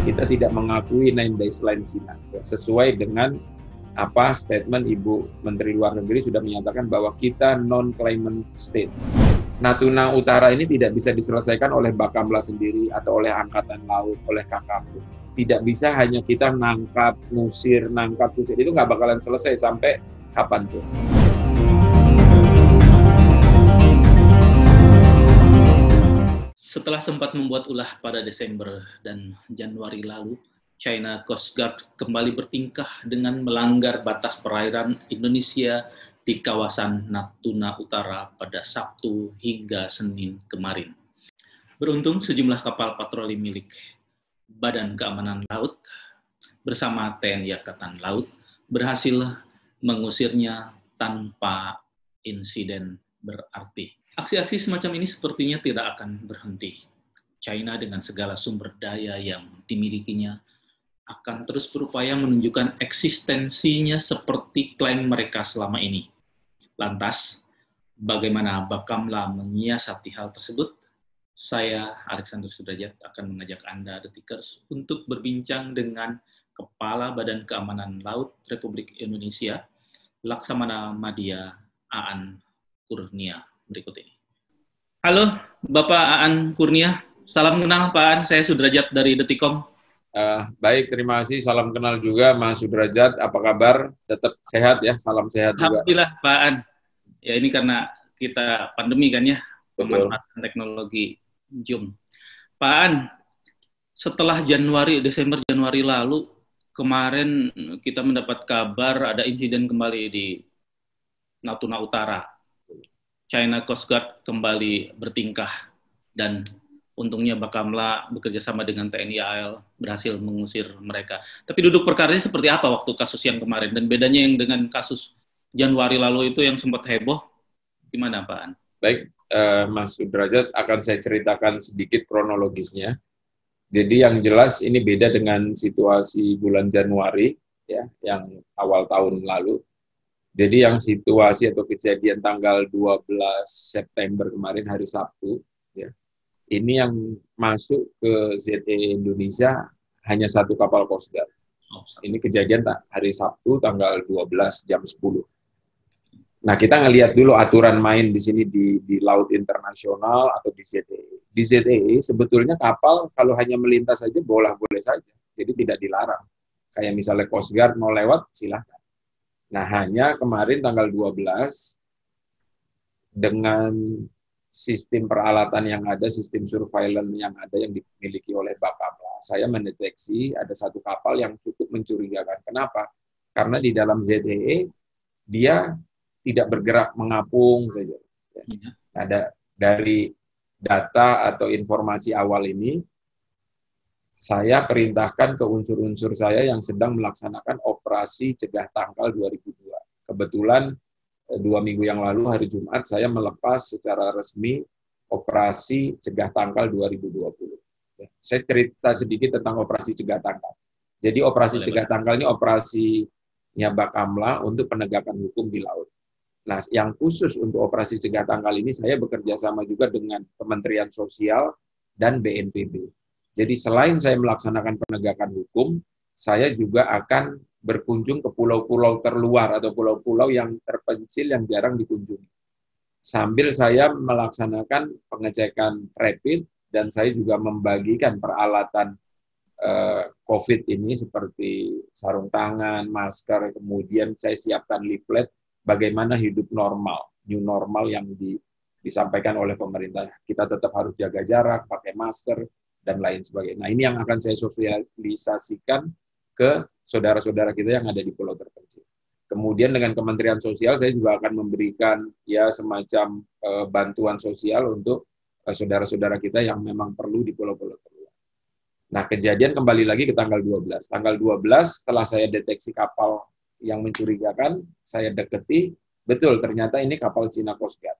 kita tidak mengakui 9 days line Cina. Sesuai dengan apa statement Ibu Menteri Luar Negeri sudah menyatakan bahwa kita non-claimant state. Natuna Utara ini tidak bisa diselesaikan oleh Bakamla sendiri atau oleh Angkatan Laut, oleh KKP. Tidak bisa hanya kita nangkap, ngusir. Itu nggak bakalan selesai sampai kapanpun. Setelah sempat membuat ulah pada Desember dan Januari lalu, China Coast Guard kembali bertingkah dengan melanggar batas perairan Indonesia di kawasan Natuna Utara pada Sabtu hingga Senin kemarin. Beruntung sejumlah kapal patroli milik Badan Keamanan Laut bersama TNI Angkatan Laut berhasil mengusirnya tanpa insiden berarti. Aksi-aksi semacam ini sepertinya tidak akan berhenti. China dengan segala sumber daya yang dimilikinya akan terus berupaya menunjukkan eksistensinya seperti klaim mereka selama ini. Lantas, bagaimana Bakamla menyiasati hal tersebut? Saya, Alexander Sudrajat, akan mengajak Anda, Detikers, untuk berbincang dengan Kepala Badan Keamanan Laut Republik Indonesia, Laksamana Madya Aan Kurnia. Berikut ini. Halo, Bapak Aan Kurnia. Salam kenal, Pak Aan. Saya Sudrajat dari Detikom. Baik, terima kasih. Salam kenal juga, Mas Sudrajat. Apa kabar? Tetap sehat ya? Salam sehat juga. Alhamdulillah, Pak Aan. Ya, ini karena kita pandemi kan ya, pemanfaatan teknologi Zoom. Pak Aan, setelah Desember Januari lalu, kemarin kita mendapat kabar ada insiden kembali di Natuna Utara. China Coast Guard kembali bertingkah dan untungnya Bakamla bekerja sama dengan TNI AL berhasil mengusir mereka. Tapi duduk perkaranya seperti apa waktu kasus yang kemarin dan bedanya yang dengan kasus Januari lalu itu yang sempat heboh, gimana Pak Aan? Baik, Mas Sudrajat, akan saya ceritakan sedikit kronologisnya. Jadi yang jelas ini beda dengan situasi bulan Januari ya, yang awal tahun lalu. Jadi yang situasi atau kejadian tanggal 12 September kemarin hari Sabtu, ya, ini yang masuk ke ZEE Indonesia hanya satu kapal Coast Guard. Ini kejadian hari Sabtu tanggal 12 jam 10. Nah, kita ngelihat dulu aturan main di sini di laut internasional atau di ZEE. Di ZEE sebetulnya kapal kalau hanya melintas saja boleh saja, jadi tidak dilarang. Kayak misalnya Coast Guard mau lewat, silahkan. Nah, hanya kemarin tanggal 12, dengan sistem peralatan yang ada, sistem surveillance yang ada yang dimiliki oleh Bakamla, saya mendeteksi ada satu kapal yang cukup mencurigakan. Kenapa? Karena di dalam ZEE, dia tidak bergerak mengapung saja. Ada dari data atau informasi awal ini, saya perintahkan ke unsur-unsur saya yang sedang melaksanakan operasi cegah tangkal 2002. Kebetulan 2 minggu yang lalu hari Jumat saya melepas secara resmi operasi cegah tangkal 2020. Saya cerita sedikit tentang operasi cegah tangkal. Jadi operasi cegah tangkal ini operasinya Bakamla untuk penegakan hukum di laut. Nah, yang khusus untuk operasi cegah tangkal ini saya bekerja sama juga dengan Kementerian Sosial dan BNPB. Jadi selain saya melaksanakan penegakan hukum, saya juga akan berkunjung ke pulau-pulau terluar atau pulau-pulau yang terpencil yang jarang dikunjungi. Sambil saya melaksanakan pengecekan rapid dan saya juga membagikan peralatan COVID ini seperti sarung tangan, masker, kemudian saya siapkan leaflet bagaimana hidup normal, new normal yang disampaikan oleh pemerintah. Kita tetap harus jaga jarak, pakai masker, dan lain sebagainya. Nah, ini yang akan saya sosialisasikan ke saudara-saudara kita yang ada di pulau terpencil. Kemudian dengan Kementerian Sosial saya juga akan memberikan ya semacam bantuan sosial untuk saudara-saudara kita yang memang perlu di pulau-pulau terluar. Nah, kejadian kembali lagi ke tanggal 12. Tanggal 12 setelah saya deteksi kapal yang mencurigakan, saya deketi, betul ternyata ini kapal China Coast Guard.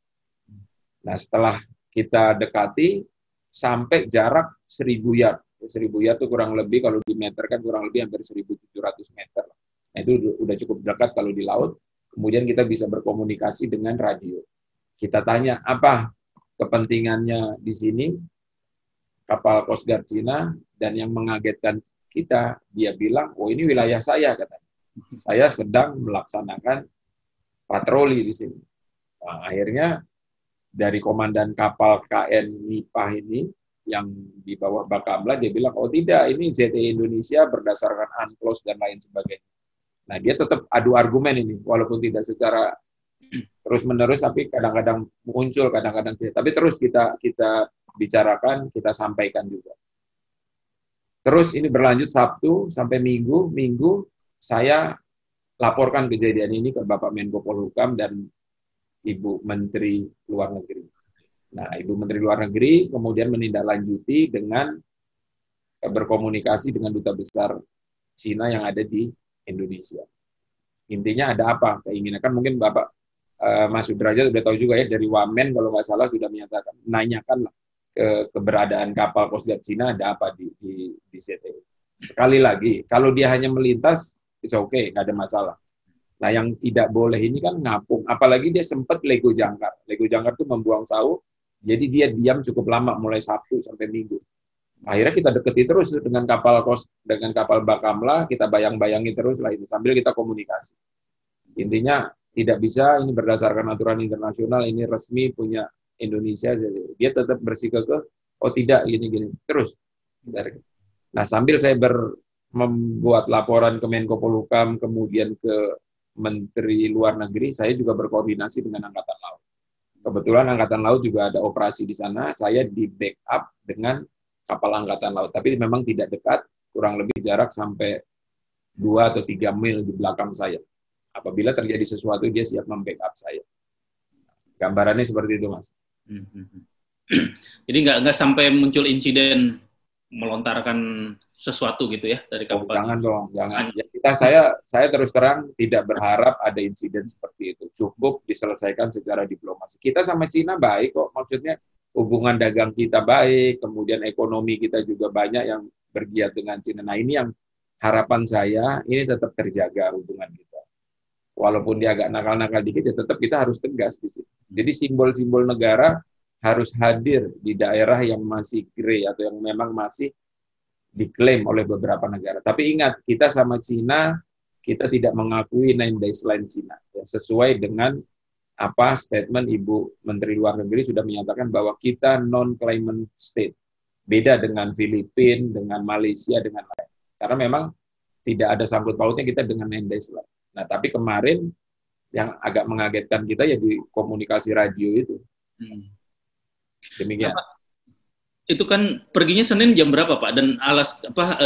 Nah, setelah kita dekati sampai jarak 1000 yard. 1000 yard itu kurang lebih kalau dimeterkan kurang lebih hampir 1700 meter. Nah, itu udah cukup dekat kalau di laut. Kemudian kita bisa berkomunikasi dengan radio. Kita tanya, apa kepentingannya di sini kapal Coast Guard Cina, dan yang mengagetkan kita. Dia bilang, oh ini wilayah saya, katanya. Saya sedang melaksanakan patroli di sini. Nah, akhirnya dari komandan kapal KN Nipah ini, yang di bawah Bakamla, dia bilang, oh tidak, ini ZTE Indonesia berdasarkan UNCLOS dan lain sebagainya. Nah, dia tetap adu argumen ini, walaupun tidak secara terus-menerus, tapi kadang-kadang muncul, kadang-kadang tidak. Tapi terus kita bicarakan, kita sampaikan juga. Terus ini berlanjut Sabtu sampai Minggu saya laporkan kejadian ini ke Bapak Menko Polhukam dan Ibu Menteri Luar Negeri. Nah, Ibu Menteri Luar Negeri kemudian menindaklanjuti dengan berkomunikasi dengan Duta Besar Cina yang ada di Indonesia. Intinya ada apa? Keinginan kan mungkin Bapak Mas Sudrajat sudah tahu juga ya, dari Wamen kalau nggak salah sudah menyatakan, nanyakan keberadaan kapal Coast Guard Cina ada apa di ZTE. Sekali lagi, kalau dia hanya melintas, it's okay, nggak ada masalah. Nah, yang tidak boleh ini kan ngapung. Apalagi dia sempat lego jangkar. Lego jangkar itu membuang saut, jadi dia diam cukup lama, mulai Sabtu sampai Minggu. Akhirnya kita deketi terus dengan kapal Bakamla, kita bayang-bayangi terus lah itu, sambil kita komunikasi. Intinya tidak bisa, ini berdasarkan aturan internasional, ini resmi punya Indonesia, jadi dia tetap bersikukuh, oh tidak, gini-gini, terus. Nah, sambil saya membuat laporan ke Menko Polhukam, kemudian ke Menteri Luar Negeri, saya juga berkoordinasi dengan Angkatan Laut. Kebetulan Angkatan Laut juga ada operasi di sana, saya di backup dengan kapal Angkatan Laut, tapi memang tidak dekat, kurang lebih jarak sampai 2 atau 3 mil di belakang saya. Apabila terjadi sesuatu, dia siap membackup saya. Gambarannya seperti itu, Mas. Jadi nggak sampai muncul insiden melontarkan sesuatu gitu ya dari kapal. Jangan dong, jangan. Ya, saya terus terang tidak berharap ada insiden seperti itu. Cukup diselesaikan secara diplomasi. Kita sama Cina baik kok, maksudnya hubungan dagang kita baik, kemudian ekonomi kita juga banyak yang bergiat dengan Cina. Nah, ini yang harapan saya, ini tetap terjaga hubungan kita. Walaupun dia agak nakal-nakal dikit, ya tetap kita harus tegas di situ. Jadi simbol-simbol negara harus hadir di daerah yang masih grey atau yang memang masih diklaim oleh beberapa negara. Tapi ingat, kita sama Cina, kita tidak mengakui 9 days line Cina. Ya, sesuai dengan apa statement Ibu Menteri Luar Negeri sudah menyatakan bahwa kita non-claimant state. Beda dengan Filipina, dengan Malaysia, dengan lain. Karena memang tidak ada sangkut pautnya kita dengan 9 days line. Nah, tapi kemarin yang agak mengagetkan kita ya di komunikasi radio itu. Demikian. Nah, itu kan perginya Senin jam berapa, Pak? Dan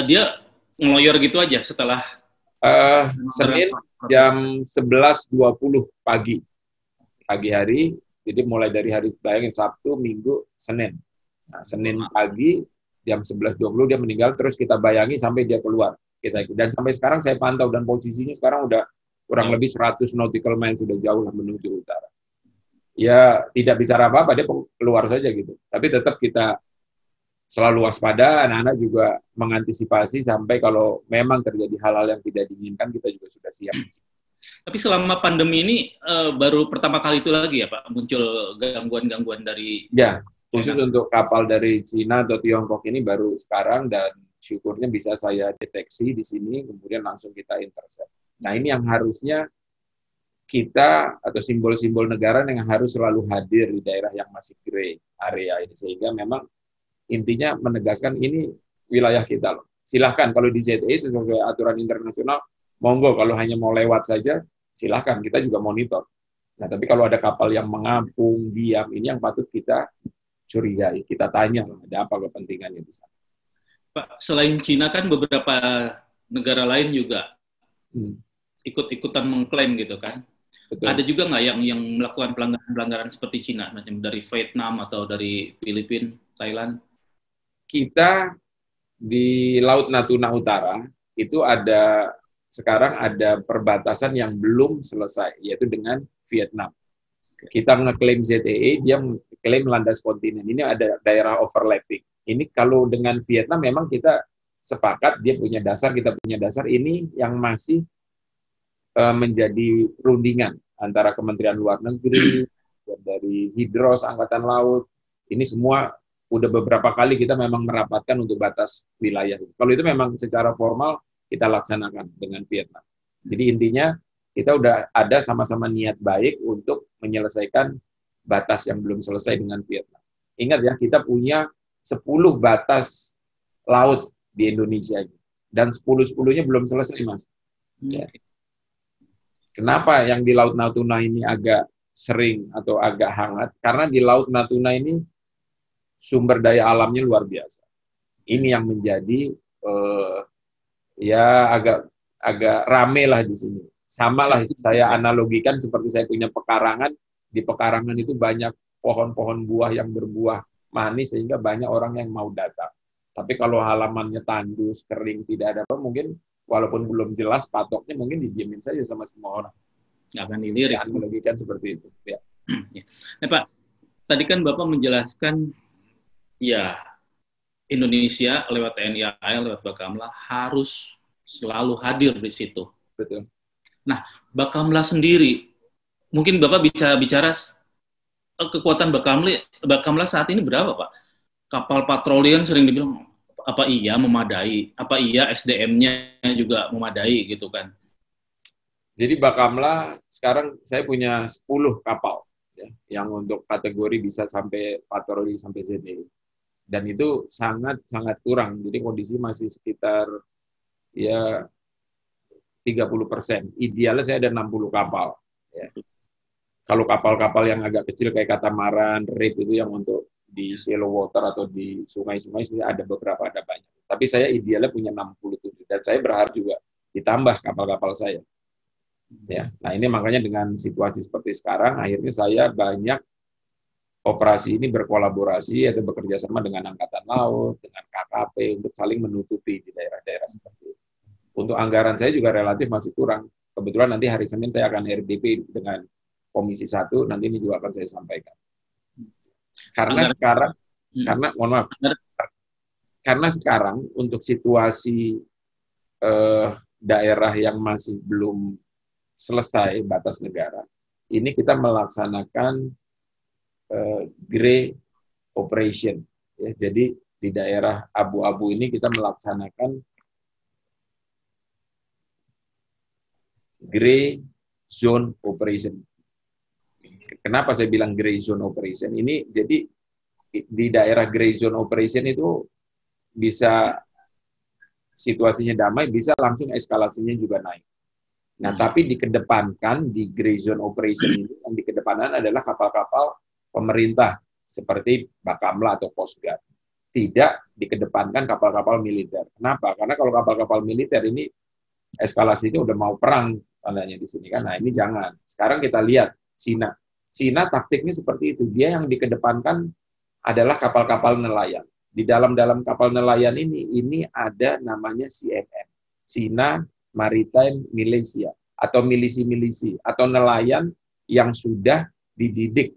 dia ngeloyor gitu aja setelah Senin jam 11.20 pagi hari. Jadi mulai dari hari, bayangin, Sabtu, Minggu, Senin. Nah, Senin pagi jam 11.20 dia meninggal, terus kita bayangi sampai dia keluar. Dan sampai sekarang saya pantau, dan posisinya sekarang udah kurang lebih 100 nautical miles, sudah jauh menuju utara. Ya, tidak bicara apa-apa, dia keluar saja gitu. Tapi tetap kita selalu waspada, anak-anak juga mengantisipasi sampai kalau memang terjadi hal-hal yang tidak diinginkan, kita juga sudah siap. Tapi selama pandemi ini baru pertama kali itu lagi ya, Pak, muncul gangguan-gangguan dari... Ya, khusus untuk kapal dari Cina atau Tiongkok ini baru sekarang, dan syukurnya bisa saya deteksi di sini, kemudian langsung kita intercept. Nah, ini yang harusnya kita, atau simbol-simbol negara yang harus selalu hadir di daerah yang masih gray area ini, sehingga memang intinya menegaskan ini wilayah kita loh. Silahkan kalau di ZTE sesuai aturan internasional, monggo, kalau hanya mau lewat saja, silahkan, kita juga monitor. Nah, tapi kalau ada kapal yang mengapung, diam, ini yang patut kita curigai, kita tanya, ada apa kepentingannya di sana. Pak, selain Cina kan beberapa negara lain juga ikut-ikutan mengklaim gitu kan. Betul. Ada juga nggak yang melakukan pelanggaran seperti Cina, macam dari Vietnam atau dari Filipina, Thailand? Kita di Laut Natuna Utara itu sekarang ada perbatasan yang belum selesai, yaitu dengan Vietnam. Kita ngeklaim ZTE, dia mengklaim landas kontinen. Ini ada daerah overlapping. Ini kalau dengan Vietnam memang kita sepakat, dia punya dasar, kita punya dasar. Ini yang masih menjadi perundingan antara Kementerian Luar Negeri, dari Hidros, Angkatan Laut. Ini semua udah beberapa kali kita memang merapatkan untuk batas wilayah. Kalau itu memang secara formal kita laksanakan dengan Vietnam. Jadi intinya kita udah ada sama-sama niat baik untuk menyelesaikan batas yang belum selesai dengan Vietnam. Ingat ya, kita punya 10 batas laut di Indonesia ini. Dan 10-10-nya belum selesai, Mas. Ya. Kenapa yang di Laut Natuna ini agak sering atau agak hangat? Karena di Laut Natuna ini sumber daya alamnya luar biasa. Ini yang menjadi ya agak rame lah di sini. Sama lah saya analogikan seperti saya punya pekarangan. Di pekarangan itu banyak pohon-pohon buah yang berbuah manis sehingga banyak orang yang mau datang. Tapi kalau halamannya tandus, kering, tidak ada apa, mungkin walaupun belum jelas patoknya mungkin didiemin saja sama semua orang. Nggak akan dilirik. Analogikan seperti itu. Ya. Nah, Pak, tadi kan Bapak menjelaskan ya Indonesia lewat TNI AL, lewat Bakamla harus selalu hadir di situ. Betul. Nah, Bakamla sendiri, mungkin Bapak bisa bicara kekuatan Bakamla saat ini berapa, Pak? Kapal patroli yang sering dibilang, apa iya memadai? Apa iya SDM-nya juga memadai gitu kan? Jadi Bakamla sekarang saya punya 10 kapal ya, yang untuk kategori bisa sampai patroli sampai ZDI. Dan itu sangat kurang. Jadi kondisi masih sekitar ya 30%. Idealnya saya ada 60 kapal. Ya. Kalau kapal-kapal yang agak kecil kayak katamaran, raid itu yang untuk di shallow water atau di sungai-sungai ada beberapa, ada banyak. Tapi saya idealnya punya 67 dan saya berharap juga ditambah kapal-kapal saya. Ya, nah ini makanya dengan situasi seperti sekarang, akhirnya saya banyak operasi ini berkolaborasi atau bekerja sama dengan Angkatan Laut, dengan KKP untuk saling menutupi di daerah-daerah seperti itu. Untuk anggaran saya juga relatif masih kurang. Kebetulan nanti hari Senin saya akan RDP dengan Komisi 1, nanti ini juga akan saya sampaikan. Karena sekarang, karena sekarang untuk situasi daerah yang masih belum selesai batas negara, ini kita melaksanakan grey operation. Ya, jadi di daerah abu-abu ini kita melaksanakan grey zone operation. Kenapa saya bilang grey zone operation? Ini jadi di daerah grey zone operation itu bisa situasinya damai, bisa langsung eskalasinya juga naik. Nah, tapi dikedepankan di grey zone operation ini, yang dikedepankan adalah kapal-kapal pemerintah seperti Bakamla atau Coast Guard. Tidak dikedepankan kapal-kapal militer. Kenapa? Karena kalau kapal-kapal militer ini eskalasinya udah mau perang tandanya di sini kan. Nah, ini jangan. Sekarang kita lihat Cina. Cina taktiknya seperti itu. Dia yang dikedepankan adalah kapal-kapal nelayan. Di dalam kapal nelayan ini ada namanya CMM. Cina Maritime Militia atau milisi-milisi atau nelayan yang sudah dididik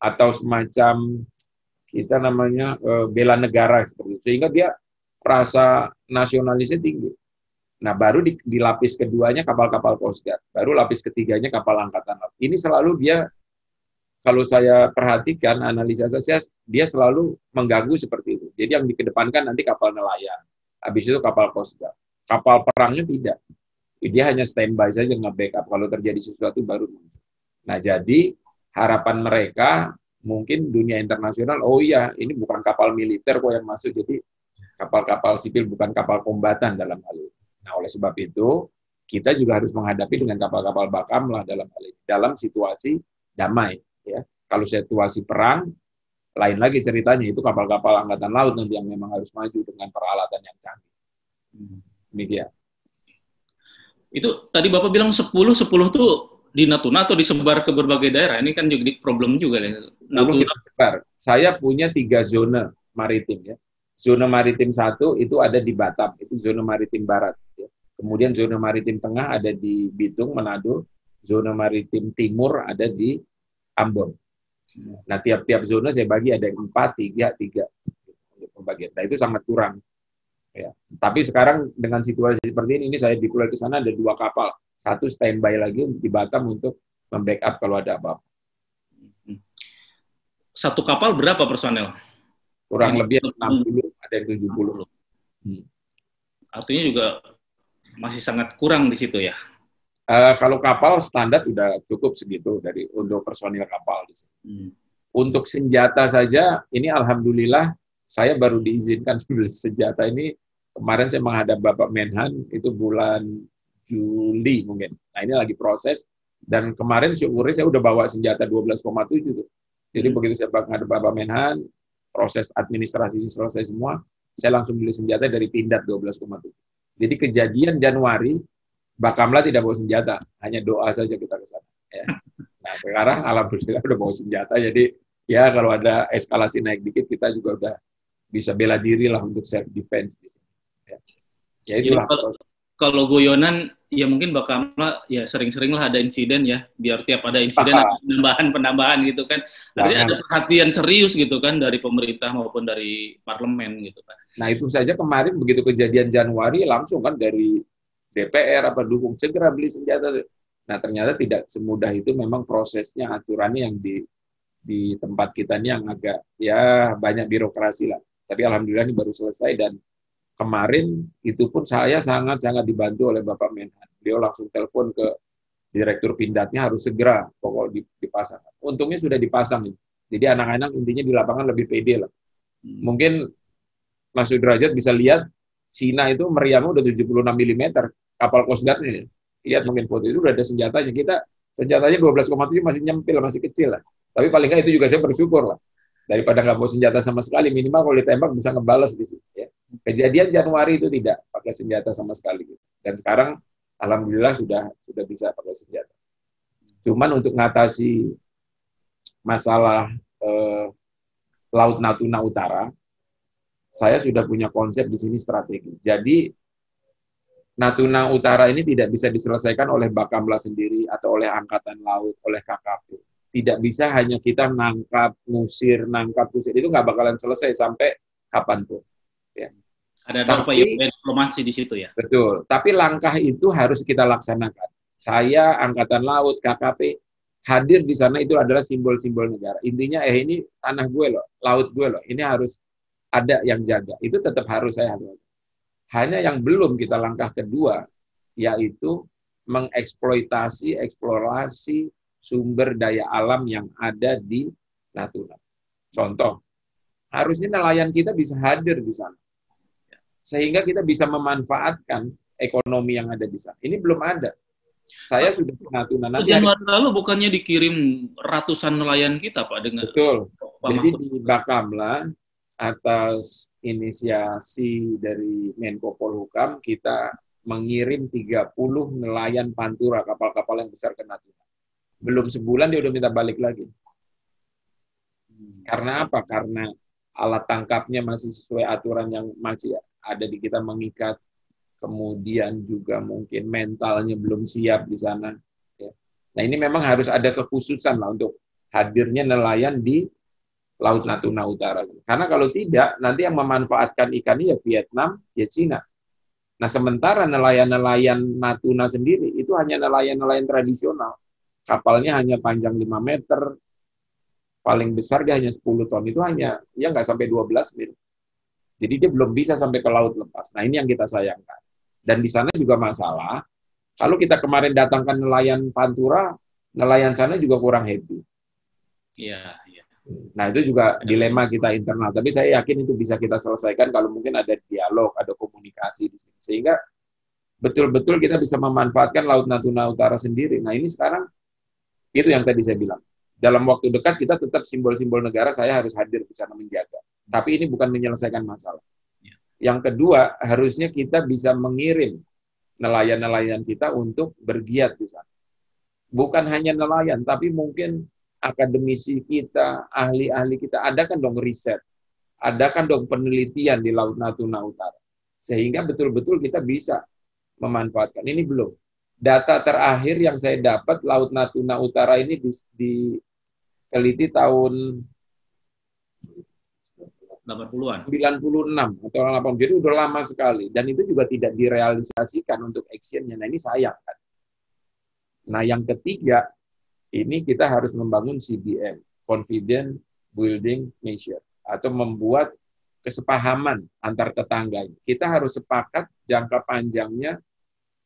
atau semacam kita namanya bela negara seperti itu. Sehingga dia rasa nasionalisnya tinggi. Nah, baru di lapis keduanya kapal-kapal Coast Guard, baru lapis ketiganya kapal Angkatan Laut. Ini selalu dia, kalau saya perhatikan analisa saya, dia selalu mengganggu seperti itu. Jadi yang dikedepankan nanti kapal nelayan, habis itu kapal Coast Guard. Kapal perangnya tidak. Dia hanya standby saja, nge-backup. Kalau terjadi sesuatu baru muncul. Nah, jadi harapan mereka mungkin dunia internasional, oh iya, ini bukan kapal militer kok yang masuk, jadi kapal-kapal sipil, bukan kapal kombatan dalam hal ini. Nah, oleh sebab itu, kita juga harus menghadapi dengan kapal-kapal Bakamla dalam hal ini, dalam situasi damai. Ya. Kalau situasi perang, lain lagi ceritanya, itu kapal-kapal Angkatan Laut nanti yang memang harus maju dengan peralatan yang canggih. Demikian. Itu tadi Bapak bilang 10 tuh di Natuna atau disebar ke berbagai daerah? Ini kan juga problem juga ya. Natuna. Saya punya 3 zona maritim ya. Zona maritim 1 itu ada di Batam, itu zona maritim barat. Ya. Kemudian zona maritim tengah ada di Bitung, Manado. Zona maritim timur ada di Ambon. Nah, tiap-tiap zona saya bagi ada 4, 3 untuk pembagian. Nah, itu sangat kurang. Ya. Tapi sekarang dengan situasi seperti ini saya deploy ke sana ada 2 kapal. 1 standby lagi di Batam untuk membackup kalau ada apa-apa. 1 kapal berapa personel? kurang lebih 60, ada yang 70. Artinya juga masih sangat kurang di situ ya. Kalau kapal standar udah cukup segitu untuk personil kapal. Untuk senjata saja, ini alhamdulillah saya baru diizinkan beli senjata ini. Kemarin saya menghadap Bapak Menhan itu bulan Juli mungkin. Nah ini lagi proses. Dan kemarin syukurnya saya udah bawa senjata 12,7 tuh. Jadi begitu saya menghadap Bapak Menhan, proses administrasi selesai semua, saya langsung beli senjata dari Pindad 12,7. Jadi kejadian Januari, Bakamla tidak bawa senjata, hanya doa saja kita ke sana. Ya. Nah sekarang alhamdulillah udah bawa senjata, jadi ya kalau ada eskalasi naik dikit kita juga udah bisa bela diri lah untuk self defense di sini. Ya itulah. Kalau guyonan ya mungkin Bakamla ya sering-sering lah ada insiden ya, biar tiap ada insiden ada penambahan gitu kan. Artinya ada perhatian serius gitu kan dari pemerintah maupun dari parlemen gitu kan. Nah itu saja kemarin begitu kejadian Januari langsung kan dari DPR dukung segera beli senjata. Nah ternyata tidak semudah itu, memang prosesnya, aturannya yang di tempat kita ini yang agak ya banyak birokrasi lah. Tapi alhamdulillah ini baru selesai, dan kemarin itu pun saya sangat-sangat dibantu oleh Bapak Menhan. Beliau langsung telepon ke Direktur Pindadnya harus segera pokok dipasang. Untungnya sudah dipasang. Jadi anak-anak intinya di lapangan lebih pede lah. Mungkin Mas Sudrajat bisa lihat Cina itu meriamnya udah 76 mm kapal Coast Guard ini. Lihat mungkin foto itu udah ada senjatanya. Kita senjatanya 12,7 masih nyempil, masih kecil lah. Tapi paling nggak itu juga saya bersyukur lah. Daripada nggak bawa senjata sama sekali, minimal kalau ditembak bisa ngebales di situ. Ya. Kejadian Januari itu tidak pakai senjata sama sekali. Dan sekarang alhamdulillah sudah bisa pakai senjata. Cuman untuk mengatasi masalah Laut Natuna Utara, saya sudah punya konsep di sini strategi. Jadi Natuna Utara ini tidak bisa diselesaikan oleh Bakamla sendiri atau oleh Angkatan Laut, oleh KKP. Tidak bisa hanya kita nangkap, ngusir. Itu nggak bakalan selesai sampai kapanpun. Ya. Ada upaya diplomasi di situ ya? Betul. Tapi langkah itu harus kita laksanakan. Saya, Angkatan Laut, KKP, hadir di sana itu adalah simbol-simbol negara. Intinya, ini tanah gue loh, laut gue loh. Ini harus ada yang jaga. Itu tetap harus saya hadir. Hanya yang belum kita langkah kedua, yaitu mengeksploitasi, eksplorasi sumber daya alam yang ada di Natuna. Contoh, harusnya nelayan kita bisa hadir di sana. Sehingga kita bisa memanfaatkan ekonomi yang ada di sana. Ini belum ada. Saya sudah ke Natuna. Januari lalu bukannya dikirim ratusan nelayan kita, Pak? Dengan betul. Jadi di Bakamla, atas inisiasi dari Menko Polhukam, kita mengirim 30 nelayan Pantura, kapal-kapal yang besar ke Natuna. Belum sebulan dia udah minta balik lagi. Karena apa? Karena alat tangkapnya masih sesuai aturan yang masih ada di kita, mengikat. Kemudian juga mungkin mentalnya belum siap di sana. Nah ini memang harus ada kekhususan lah untuk hadirnya nelayan di Laut Natuna Utara. Karena kalau tidak, nanti yang memanfaatkan ikannya ya Vietnam, ya Cina. Nah sementara nelayan-nelayan Natuna sendiri itu hanya nelayan-nelayan tradisional. Kapalnya hanya panjang 5 meter, paling besar dia hanya 10 ton. Itu hanya, ya nggak sampai 12 mil. Jadi dia belum bisa sampai ke laut lepas. Nah ini yang kita sayangkan. Dan di sana juga masalah, kalau kita kemarin datangkan nelayan Pantura, nelayan sana juga kurang happy. Iya, iya. Nah itu juga dilema kita internal. Tapi saya yakin itu bisa kita selesaikan kalau mungkin ada dialog, ada komunikasi di sini. Sehingga betul-betul kita bisa memanfaatkan Laut Natuna Utara sendiri. Nah ini sekarang, itu yang tadi saya bilang. Dalam waktu dekat kita tetap simbol-simbol negara, saya harus hadir di sana menjaga. Tapi ini bukan menyelesaikan masalah. Yang kedua, harusnya kita bisa mengirim nelayan-nelayan kita untuk bergiat di sana. Bukan hanya nelayan, tapi mungkin akademisi kita, ahli-ahli kita, adakan dong riset, adakan dong penelitian di Laut Natuna Utara. Sehingga betul-betul kita bisa memanfaatkan. Ini belum. Data terakhir yang saya dapat, Laut Natuna Utara ini diteliti tahun 80-an. 96 atau 80. Jadi udah lama sekali. Dan itu juga tidak direalisasikan untuk actionnya. Nah ini sayang kan. Nah yang ketiga, ini kita harus membangun CBM, Confident Building Measure, atau membuat kesepahaman antar tetangga. Kita harus sepakat jangka panjangnya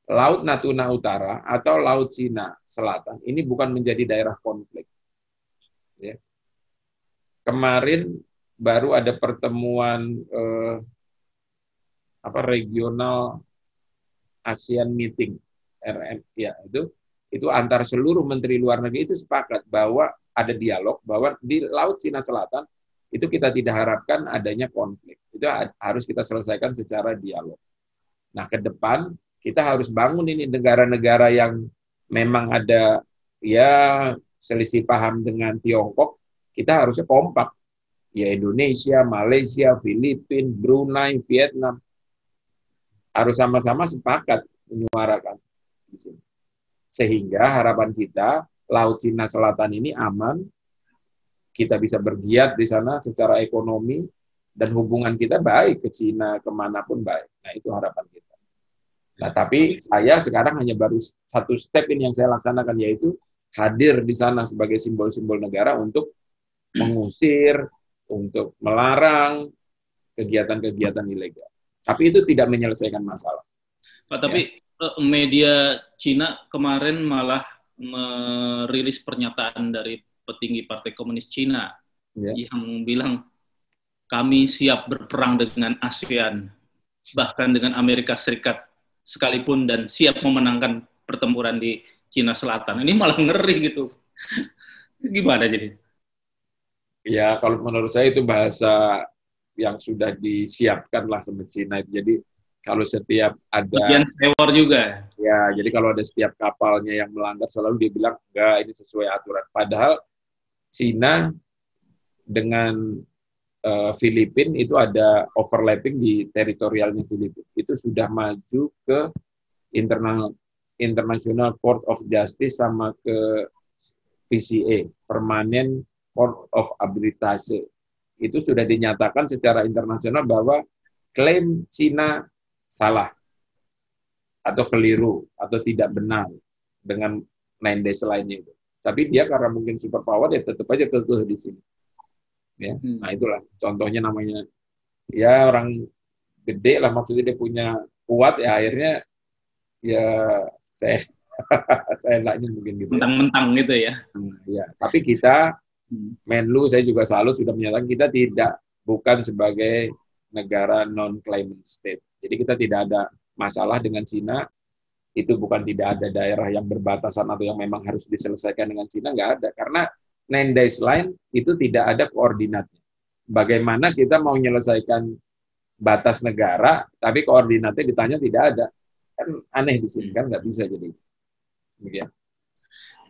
Laut Natuna Utara atau Laut Cina Selatan ini bukan menjadi daerah konflik. Ya. Kemarin baru ada pertemuan regional ASEAN Meeting RM, ya itu antar seluruh menteri luar negeri itu sepakat bahwa ada dialog bahwa di Laut Cina Selatan itu kita tidak harapkan adanya konflik. Itu harus kita selesaikan secara dialog. Nah, ke depan kita harus bangun ini negara-negara yang memang ada ya selisih paham dengan Tiongkok, kita harusnya kompak. Ya Indonesia, Malaysia, Filipina, Brunei, Vietnam harus sama-sama sepakat menyuarakan di sini. Sehingga harapan kita Laut Cina Selatan ini aman, kita bisa bergiat di sana secara ekonomi dan hubungan kita baik ke Cina kemanapun baik. Nah itu harapan kita. Nah tapi saya sekarang hanya baru satu step ini yang saya laksanakan, yaitu hadir di sana sebagai simbol-simbol negara untuk mengusir, untuk melarang kegiatan-kegiatan ilegal. Tapi itu tidak menyelesaikan masalah. Pak, tapi media Cina kemarin malah merilis pernyataan dari petinggi Partai Komunis Cina yang bilang kami siap berperang dengan ASEAN, bahkan dengan Amerika Serikat sekalipun, dan siap memenangkan pertempuran di Cina Selatan. Ini malah ngeri gitu. Gimana jadi? Ya, kalau menurut saya itu bahasa yang sudah disiapkan lah sama Cina. Jadi kalau setiap ada bagian sewor juga. Ya, jadi kalau ada setiap kapalnya yang melanggar selalu dia bilang enggak, ini sesuai aturan. Padahal Cina dengan Filipina itu ada overlapping di teritorialnya Filipina. Itu sudah maju ke International Court of Justice sama ke PCA, Permanent Court of Arbitrage. Itu sudah dinyatakan secara internasional bahwa klaim Cina salah atau keliru atau tidak benar dengan 9 days lainnya itu. Tapi dia karena mungkin superpower ya tetap aja kekeh di sini. Ya, nah itulah contohnya, namanya ya orang gede lah, maksudnya dia punya kuat ya, akhirnya ya saya enaknya mungkin gitu. Mentang-mentang gitu ya. Ya, tapi kita Menlu saya juga selalu sudah menyatakan kita bukan sebagai negara non-claimant state. Jadi kita tidak ada masalah dengan Cina. Itu bukan tidak ada daerah yang berbatasan atau yang memang harus diselesaikan dengan Cina, nggak ada. Karena 9 days line itu tidak ada koordinatnya. Bagaimana kita mau menyelesaikan batas negara, tapi koordinatnya ditanya tidak ada. Kan aneh di sini, kan nggak bisa jadi. Begitu.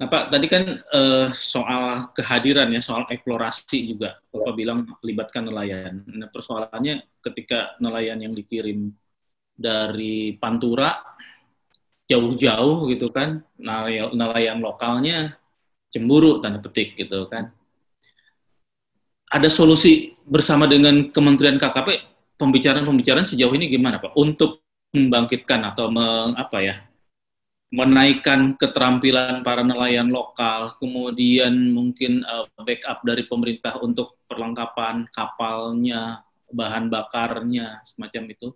Nah Pak, tadi kan soal kehadiran ya, soal eksplorasi juga, Bapak bilang melibatkan nelayan. Nah persoalannya ketika nelayan yang dikirim dari Pantura jauh-jauh gitu kan, nelayan lokalnya cemburu tanda petik gitu kan. Ada solusi bersama dengan Kementerian KKP, pembicaraan sejauh ini gimana Pak untuk membangkitkan atau menaikkan keterampilan para nelayan lokal, kemudian mungkin backup dari pemerintah untuk perlengkapan kapalnya, bahan bakarnya, semacam itu?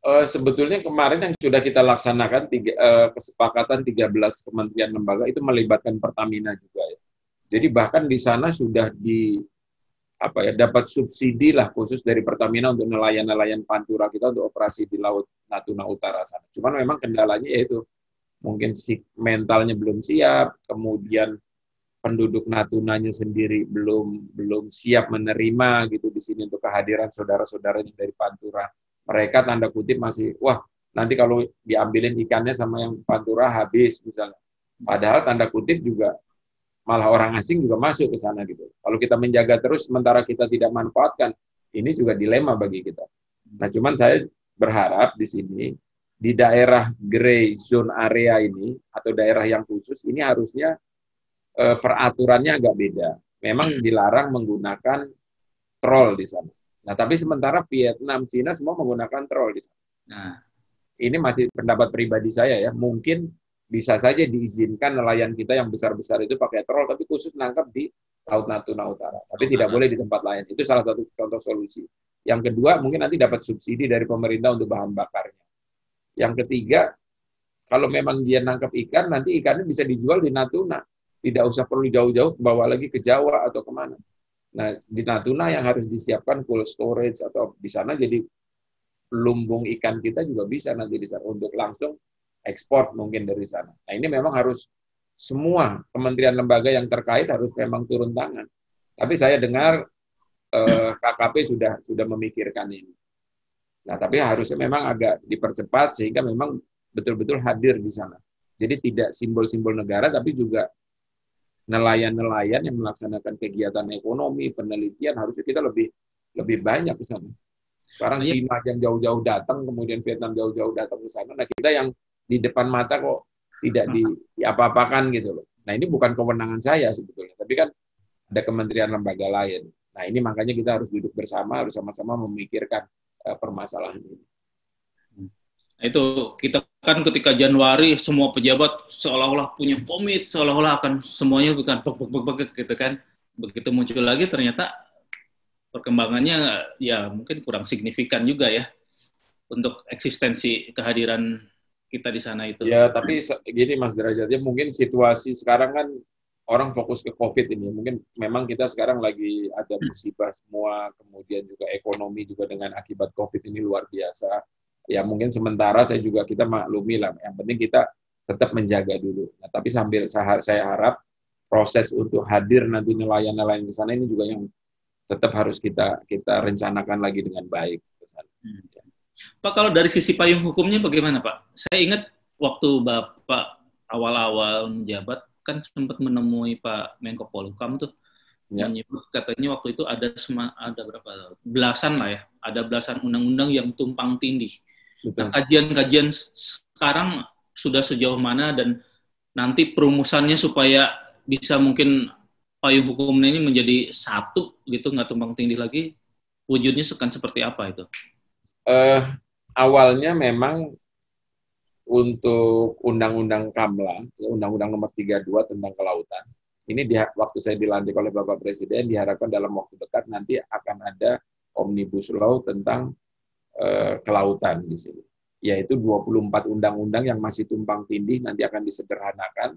Sebetulnya kemarin yang sudah kita laksanakan kesepakatan 13 kementerian lembaga itu melibatkan Pertamina juga ya. Jadi bahkan di sana sudah dapat subsidi lah khusus dari Pertamina untuk nelayan-nelayan Pantura kita untuk operasi di Laut Natuna Utara sana. Cuman memang kendalanya yaitu mungkin mentalnya belum siap, kemudian penduduk Natunanya sendiri belum siap menerima gitu di sini untuk kehadiran saudara-saudaranya dari Pantura. Mereka tanda kutip masih, wah nanti kalau diambilin ikannya sama yang Pantura habis misalnya. Padahal tanda kutip juga malah orang asing juga masuk ke sana gitu. Kalau kita menjaga terus sementara kita tidak manfaatkan, ini juga dilema bagi kita. Nah cuman saya berharap di sini di daerah gray zone area ini atau daerah yang khusus ini harusnya peraturannya agak beda. Memang dilarang menggunakan troll di sana. Nah, tapi sementara Vietnam, Cina semua menggunakan troll di sana. Nah, ini masih pendapat pribadi saya ya. Mungkin bisa saja diizinkan nelayan kita yang besar-besar itu pakai troll, tapi khusus nangkap di Laut Natuna Utara. Tapi tidak boleh di tempat lain. Itu salah satu contoh solusi. Yang kedua, mungkin nanti dapat subsidi dari pemerintah untuk bahan bakarnya. Yang ketiga, kalau memang dia nangkap ikan, nanti ikannya bisa dijual di Natuna. Tidak usah perlu jauh-jauh, bawa lagi ke Jawa atau kemana. Nah, di Natuna yang harus disiapkan cold storage atau di sana jadi lumbung ikan kita juga bisa nanti di sana untuk langsung ekspor mungkin dari sana. Nah, ini memang harus semua kementerian lembaga yang terkait harus memang turun tangan. Tapi saya dengar KKP sudah memikirkan ini. Nah, tapi harusnya memang agak dipercepat sehingga memang betul-betul hadir di sana. Jadi tidak simbol-simbol negara, tapi juga nelayan-nelayan yang melaksanakan kegiatan ekonomi, penelitian, harusnya kita lebih banyak ke sana. Sekarang Cina yang jauh-jauh datang, kemudian Vietnam jauh-jauh datang ke sana. Nah, kita yang di depan mata kok tidak diapa-apakan gitu loh. Nah, ini bukan kewenangan saya sebetulnya, tapi kan ada kementerian lembaga lain. Nah, ini makanya kita harus duduk bersama, harus sama-sama memikirkan permasalahan ini. Nah, itu kita kan ketika Januari semua pejabat seolah-olah punya komit, seolah-olah akan semuanya bukan gitu kan. Begitu muncul lagi ternyata perkembangannya ya mungkin kurang signifikan juga ya untuk eksistensi kehadiran kita di sana itu. Ya, tapi gini Mas Derajatnya, mungkin situasi sekarang kan orang fokus ke COVID ini. Mungkin memang kita sekarang lagi ada musibah semua, kemudian juga ekonomi juga dengan akibat COVID ini luar biasa. Ya mungkin sementara kita maklumi lah. Yang penting kita tetap menjaga dulu. Nah, tapi sambil saya harap proses untuk hadir nanti nelayan-nelayan di sana ini juga yang tetap harus kita rencanakan lagi dengan baik. Pak, kalau dari sisi payung hukumnya bagaimana Pak? Saya ingat waktu Bapak awal-awal menjabat kan sempat menemui Pak Menko Polhukam tuh. Menyebut katanya waktu itu ada berapa belasan lah ya, ada belasan undang-undang yang tumpang tindih. Nah, kajian-kajian sekarang sudah sejauh mana dan nanti perumusannya supaya bisa mungkin payung hukumnya ini menjadi satu gitu, nggak tumpang tindih lagi, wujudnya akan seperti apa itu? Awalnya memang untuk Undang-Undang KAMLA, Undang-Undang Nomor 32 tentang Kelautan, ini waktu saya dilantik oleh Bapak Presiden, diharapkan dalam waktu dekat nanti akan ada Omnibus Law tentang kelautan di sini. Yaitu 24 undang-undang yang masih tumpang tindih nanti akan disederhanakan,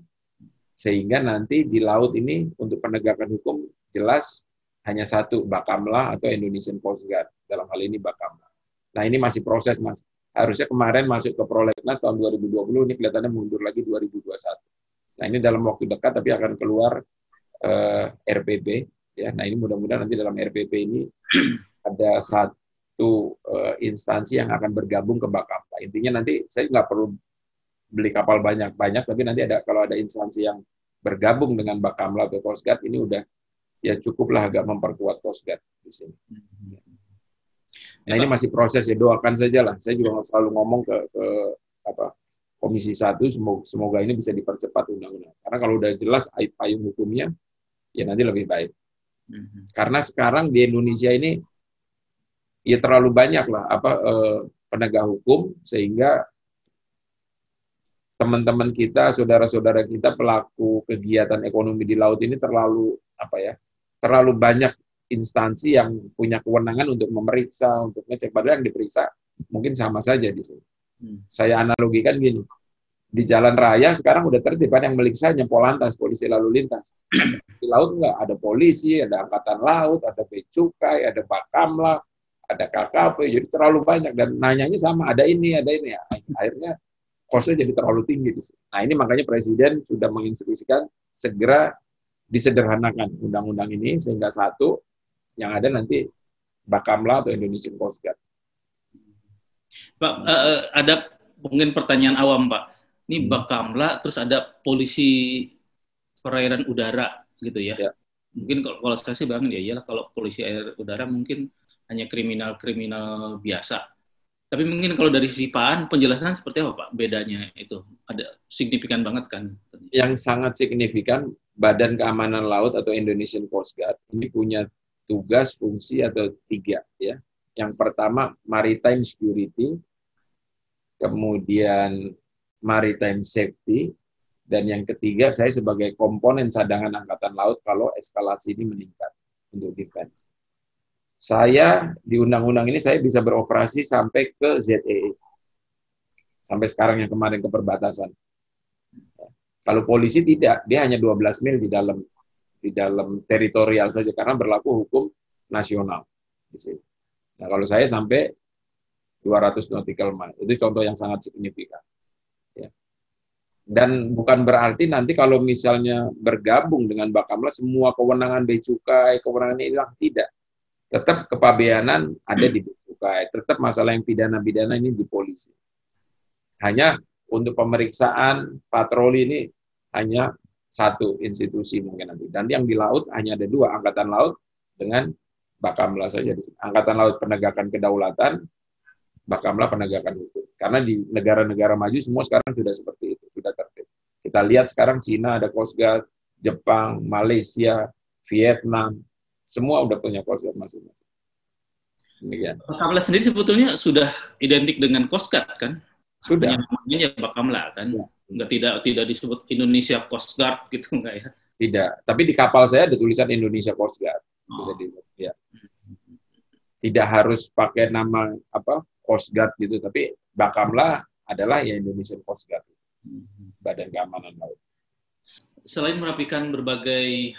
sehingga nanti di laut ini untuk penegakan hukum jelas hanya satu, Bakamla atau Indonesian Coast Guard. Dalam hal ini Bakamla. Nah, ini masih proses, Mas. Harusnya kemarin masuk ke prolegnas tahun 2020, ini kelihatannya mundur lagi 2021. Nah, ini dalam waktu dekat tapi akan keluar RPP. Ya. Nah, ini mudah-mudahan nanti dalam RPP ini ada satu instansi yang akan bergabung ke Bakamla. Intinya nanti saya nggak perlu beli kapal banyak-banyak, tapi nanti kalau ada instansi yang bergabung dengan Bakamla atau Coast Guard, ini udah ya cukuplah agak memperkuat Coast Guard di sini. Nah, ini masih proses ya, doakan saja lah. Saya juga selalu ngomong ke Komisi 1, semoga ini bisa dipercepat undang-undang. Karena kalau udah jelas payung hukumnya, ya nanti lebih baik. Karena sekarang di Indonesia ini ya terlalu banyak lah penegak hukum, sehingga teman-teman kita, saudara-saudara kita pelaku kegiatan ekonomi di laut ini terlalu banyak instansi yang punya kewenangan untuk memeriksa, untuk ngecek. Padahal yang diperiksa mungkin sama saja di sini. Saya analogikan gini, di jalan raya sekarang udah tertib, yang memeriksa hanya Polantas, polisi lalu lintas. Di laut nggak, ada polisi, ada angkatan laut, ada bea cukai, ada Bakamla, ada KKP, jadi terlalu banyak, dan nanyanya sama, ada ini. Akhirnya kosnya jadi terlalu tinggi. Nah, ini makanya Presiden sudah menginstruksikan segera disederhanakan undang-undang ini, sehingga satu, yang ada nanti Bakamla atau Indonesian Coast Guard. Pak, ada mungkin pertanyaan awam, Pak. Ini Bakamla, terus ada polisi perairan udara, gitu ya. Mungkin kalau saya sih bilang ya iyalah, kalau polisi air udara mungkin hanya kriminal-kriminal biasa. Tapi mungkin kalau dari sisi Pak, penjelasan seperti apa Pak? Bedanya itu ada signifikan banget kan? Yang sangat signifikan, Badan Keamanan Laut atau Indonesian Coast Guard ini punya tugas, fungsi atau 3 ya. Yang pertama maritime security, kemudian maritime safety, Dan yang ketiga, saya sebagai komponen cadangan Angkatan Laut kalau eskalasi ini meningkat untuk defense. Saya di undang-undang ini saya bisa beroperasi sampai ke ZEE. Sampai sekarang yang kemarin ke perbatasan. Kalau polisi tidak, dia hanya 12 mil di dalam teritorial saja karena berlaku hukum nasional. Nah, kalau saya sampai 200 nautical mile, itu contoh yang sangat signifikan. Ya. Dan bukan berarti nanti kalau misalnya bergabung dengan Bakamla, semua kewenangan Bea Cukai, kewenangan ini hilang, tidak. Tetap kepabeanan ada di Bea Cukai, tetap masalah yang pidana-pidana ini di polisi. Hanya untuk pemeriksaan patroli ini hanya satu institusi mungkin nanti. Dan yang di laut hanya ada dua, Angkatan Laut dengan Bakamla saja. Angkatan Laut penegakan kedaulatan, Bakamla penegakan hukum. Karena di negara-negara maju semua sekarang sudah seperti itu, sudah tertib. Kita lihat sekarang Cina ada Coast Guard, Jepang, Malaysia, Vietnam, semua udah punya Coast Guard masing-masing. Demikian. Bakamla sendiri sebetulnya sudah identik dengan Coast Guard kan? Sudah. Namanya Bakamla kan? Ya. Nggak tidak disebut Indonesia Coast Guard gitu nggak ya? Tidak. Tapi di kapal saya ada tulisan Indonesia Coast Guard. Bisa dilihat. Ya. Tidak harus pakai nama apa Coast Guard gitu, tapi Bakamla adalah ya Indonesian Coast Guard, Badan Keamanan Laut. Selain merapikan berbagai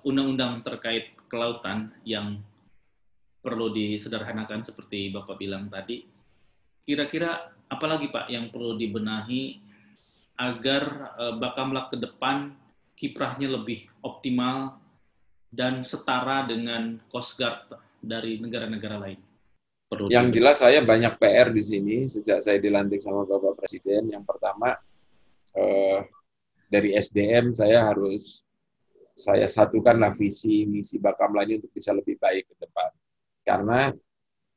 undang-undang terkait kelautan yang perlu disederhanakan seperti Bapak bilang tadi, kira-kira apalagi Pak yang perlu dibenahi agar Bakamla ke depan kiprahnya lebih optimal dan setara dengan Coast Guard dari negara-negara lain? Yang jelas saya banyak PR di sini sejak saya dilantik sama Bapak Presiden. Yang pertama, dari SDM saya satukanlah visi misi Bakamla ini untuk bisa lebih baik ke depan. Karena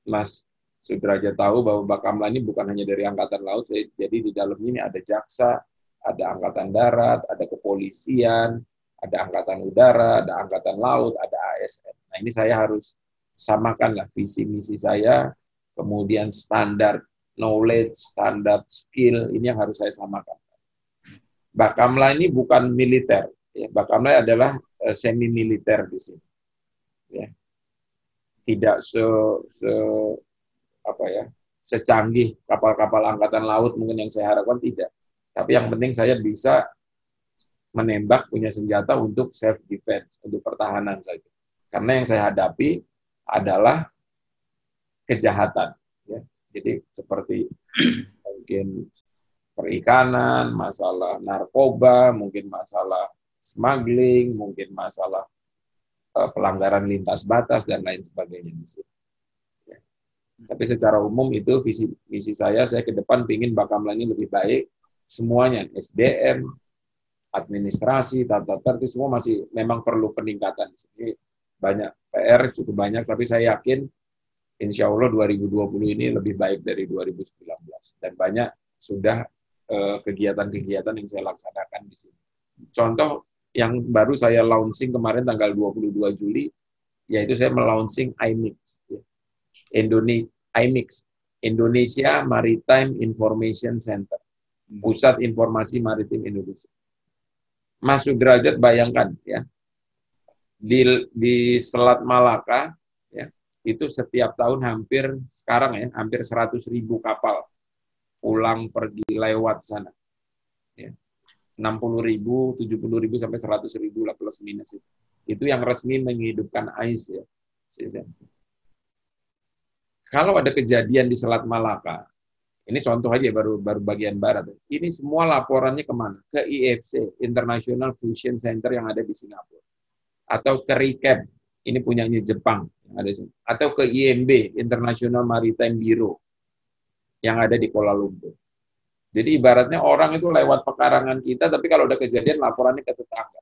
Mas Sudrajat tahu bahwa Bakamla ini bukan hanya dari Angkatan Laut, jadi di dalam ini ada jaksa, ada Angkatan Darat, ada kepolisian, ada Angkatan Udara, ada Angkatan Laut, ada ASN. Nah ini saya harus samakanlah visi misi saya, kemudian standar knowledge, standar skill, ini yang harus saya samakan. Bakamla ini bukan militer, ya. Bakamla adalah semi militer di sini, ya. Tidak secanggih kapal-kapal angkatan laut mungkin yang saya harapkan, tidak. Tapi yang penting saya bisa menembak, punya senjata untuk self defense, untuk pertahanan saja. Karena yang saya hadapi adalah kejahatan, ya. Jadi seperti mungkin perikanan, masalah narkoba, mungkin masalah smuggling, mungkin masalah pelanggaran lintas batas dan lain sebagainya. Ya. Tapi secara umum itu visi misi saya ke depan ingin Bakamla ini lebih baik, semuanya SDM, administrasi, tata tertib semua masih memang perlu peningkatan. Ini banyak PR, cukup banyak, tapi saya yakin insya Allah 2020 ini lebih baik dari 2019. Dan banyak sudah kegiatan-kegiatan yang saya laksanakan di sini. Contoh yang baru saya launching kemarin tanggal 22 Juli, yaitu saya melaunching IMIX. IMIX, Indonesia Maritime Information Center. Pusat Informasi Maritim Indonesia. Mas Sudrajat bayangkan, ya, di Selat Malaka, ya, itu setiap tahun hampir 100.000 kapal pulang pergi lewat sana, ya. 60.000, 70.000 sampai 100.000 lah plus minus itu yang resmi menghidupkan AIS, ya. Kalau ada kejadian di Selat Malaka, ini contoh aja baru bagian barat, ini semua laporannya kemana? Ke IFC, International Fusion Center yang ada di Singapura. Atau ke RICAP, ini punyanya Jepang, yang ada di sini. Atau ke IMB, International Maritime Bureau, yang ada di Kuala Lumpur. Jadi ibaratnya orang itu lewat pekarangan kita, tapi kalau ada kejadian laporannya ke tetangga.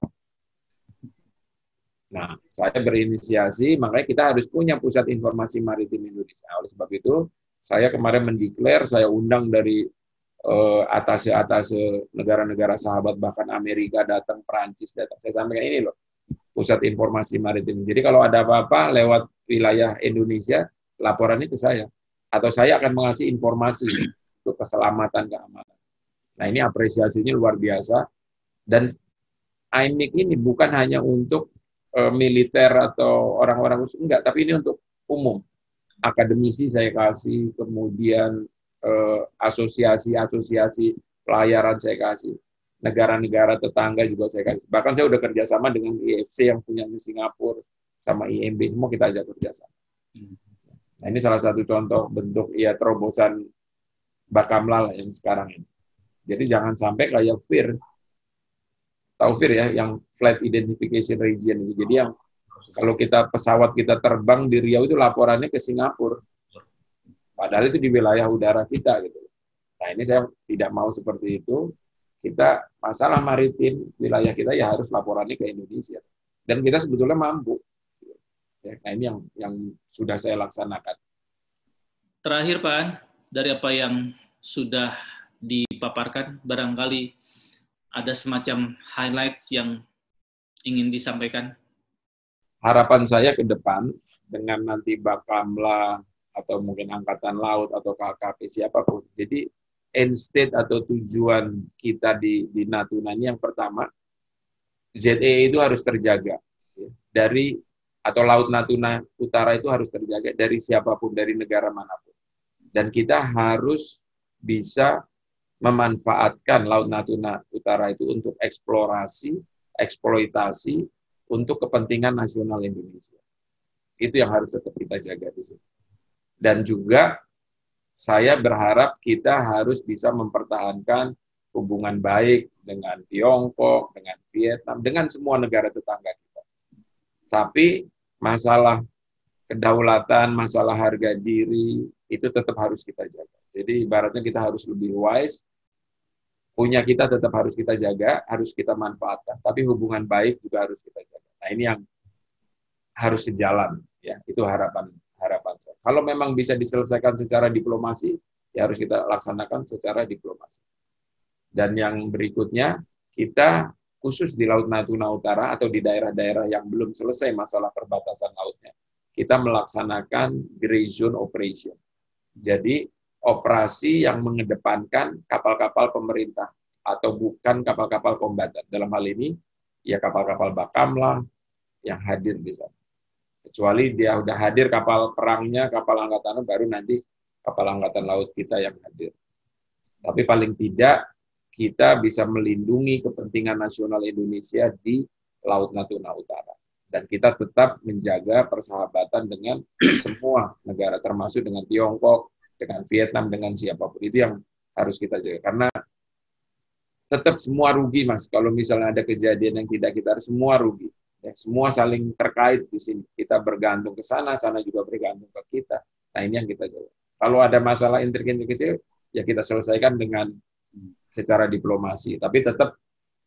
Nah, saya berinisiasi, makanya kita harus punya Pusat Informasi Maritim Indonesia. Oleh sebab itu, saya kemarin mendeklar, saya undang dari atase-atase negara-negara sahabat, bahkan Amerika datang, Perancis datang. Saya sampaikan ini loh, Pusat Informasi Maritim. Jadi kalau ada apa-apa lewat wilayah Indonesia, laporannya ke saya. Atau saya akan mengasih informasi untuk keselamatan, keamanan. Nah, ini apresiasinya luar biasa. Dan IMIC ini bukan hanya untuk militer atau orang-orang khusus, enggak, tapi ini untuk umum. Akademisi saya kasih, kemudian asosiasi-asosiasi pelayaran saya kasih, negara-negara tetangga juga saya kasih. Bahkan saya udah kerjasama dengan IFC yang punya di Singapura, sama IMB, semua kita ajak kerjasama. Nah, ini salah satu contoh bentuk ya terobosan Bakamla yang sekarang ini. Jadi jangan sampai kayak FIR, tahu FIR ya, yang Flight Identification Region itu. Jadi yang kalau pesawat kita terbang di Riau itu laporannya ke Singapura. Padahal itu di wilayah udara kita gitu. Nah, ini saya tidak mau seperti itu. Kita masalah maritim wilayah kita ya harus laporannya ke Indonesia. Dan kita sebetulnya mampu. Nah, ini yang sudah saya laksanakan. Terakhir Pak An, dari apa yang sudah dipaparkan, barangkali ada semacam highlight yang ingin disampaikan? Harapan saya ke depan, dengan nanti Bakamla, atau mungkin Angkatan Laut, atau KKP, siapapun. Jadi, end state atau tujuan kita di Natuna ini yang pertama, ZEE itu harus terjaga. Atau Laut Natuna Utara itu harus terjaga dari siapapun, dari negara manapun. Dan kita harus bisa memanfaatkan Laut Natuna Utara itu untuk eksplorasi, eksploitasi, untuk kepentingan nasional Indonesia. Itu yang harus tetap kita jaga di sini. Dan juga saya berharap kita harus bisa mempertahankan hubungan baik dengan Tiongkok, dengan Vietnam, dengan semua negara tetangga kita. Tapi masalah kedaulatan, masalah harga diri, itu tetap harus kita jaga. Jadi ibaratnya kita harus lebih wise, punya kita tetap harus kita jaga, harus kita manfaatkan. Tapi hubungan baik juga harus kita jaga. Nah, ini yang harus sejalan, ya. Itu harapan saya. Kalau memang bisa diselesaikan secara diplomasi, ya harus kita laksanakan secara diplomasi. Dan yang berikutnya, kita khusus di Laut Natuna Utara atau di daerah-daerah yang belum selesai masalah perbatasan lautnya, kita melaksanakan gray zone operation. Jadi operasi yang mengedepankan kapal-kapal pemerintah atau bukan kapal-kapal kombatan. Dalam hal ini, ya kapal-kapal Bakamla yang hadir di sana. Kecuali dia udah hadir kapal perangnya, kapal angkatan, baru nanti kapal angkatan laut kita yang hadir. Tapi paling tidak, kita bisa melindungi kepentingan nasional Indonesia di Laut Natuna Utara. Dan kita tetap menjaga persahabatan dengan semua negara, termasuk dengan Tiongkok, dengan Vietnam, dengan siapapun. Itu yang harus kita jaga. Karena tetap semua rugi, Mas. Kalau misalnya ada kejadian yang tidak kita, semua rugi. Ya, semua saling terkait di sini. Kita bergantung ke sana, sana juga bergantung ke kita. Nah, ini yang kita jaga. Kalau ada masalah intrik-intrik kecil, ya kita selesaikan dengan secara diplomasi. Tapi tetap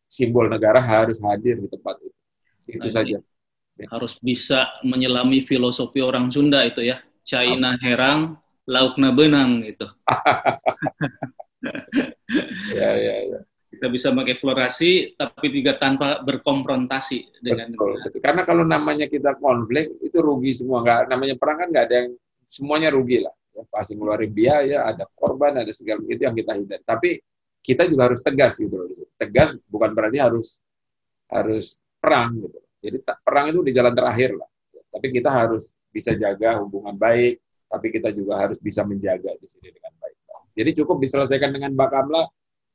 simbol negara harus hadir di tempat itu. Itu saja. Ya. Harus bisa menyelami filosofi orang Sunda itu ya. China herang, laukna benang itu. Ya. Kita bisa mengeksplorasi, tapi juga tanpa berkonfrontasi dengan betul. Karena kalau namanya kita konflik, itu rugi semua. Nggak, namanya perang kan nggak ada yang, semuanya rugi lah. Ya, pasti ngeluarin biaya, ada korban, ada segala itu yang kita hindari. Tapi kita juga harus tegas gitu loh. Tegas bukan berarti harus perang gitu. Jadi perang itu di jalan terakhir lah. Tapi kita harus bisa jaga hubungan baik, tapi kita juga harus bisa menjaga di sini dengan baik. Jadi cukup diselesaikan dengan Bakamla.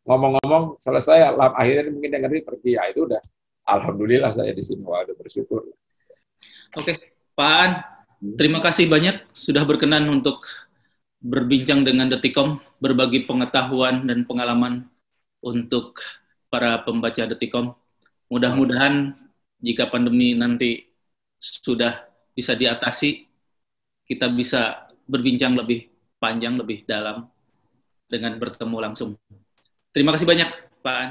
Ngomong-ngomong selesai, akhirnya mungkin yang ngerti pergi, ya itu udah alhamdulillah saya di sini, waduh bersyukur. Oke, Pak An, terima kasih banyak sudah berkenan untuk berbincang dengan Detikom, berbagi pengetahuan dan pengalaman untuk para pembaca Detikom. Mudah-mudahan jika pandemi nanti sudah bisa diatasi, kita bisa berbincang lebih panjang, lebih dalam dengan bertemu langsung. Terima kasih banyak, Pak An.